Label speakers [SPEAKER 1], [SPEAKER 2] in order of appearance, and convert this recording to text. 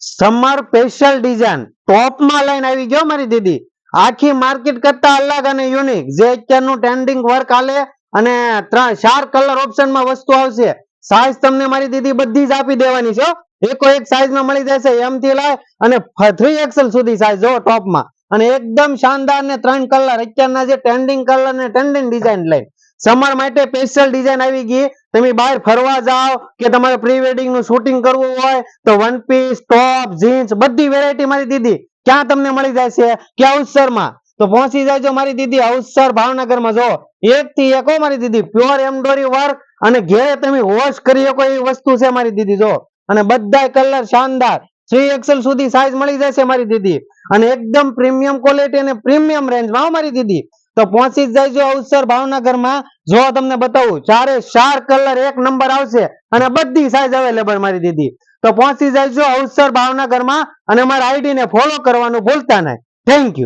[SPEAKER 1] Summer special design top में line आई गयो मारी दीदी आखी मार्केट करता अलग અને યુનિક જે અત્યારનું ટ્રેન્ડિંગ વર્ક આલે અને 4 કલર ઓપ્શન માં વસ્તુ આવશે સાઈઝ તમને મારી દીદી બધી જ આપી દેવાની છે એકો એક સાઈઝ માં મળી જશે એમ થી લઈ અને 3XL સુધી સાઈઝ જો ટોપ માં અને એકદમ શાનદાર ને 3 કલર અત્યારના જે ટ્રેન્ડિંગ કલર ને ટ્રેન્ડિંગ ડિઝાઇન લઈ समर માટે સ્પેશિયલ ડિઝાઇન આવી ગઈ તમે બહાર ફરવા જાઓ કે તમારે પ્રી વેડિંગ નું શૂટિંગ કરવું હોય તો વન પીસ ટોપ જીન્સ બધી વેરાયટી મારી દીદી ક્યાં તમને મળી જશે કે અવસર માં તો પહોંચી જાજો મારી દીदी અવસર ભાવનगर માં જો એક થી એક મારી દીदी પ્યોર એમ્બ્રોઇડરી વર્ક અને ઘરે તમે વોશ કરી શકો એવી વસ્તુ છે મારી દીदी જો અને બધાય કલર શાનદાર 3XL સુધી સાઈઝ મળી જશે મારી દીदी અને એકદમ પ્રીમિયમ ક્વોલિટી અને પ્રીમિયમ રેન્જ માં મારી દીदी तो पहुंची जाइजो अवसर भावनगर में जो तमने बताऊं 4 कलर एक नंबर आवशे अने बधी साइज अवेलेबल मारी दीदी तो पहुंची जाइजो अवसर भावनगर में अने मारा आईडी ने फॉलो करवानुं भूलता नहीं थैंक यू।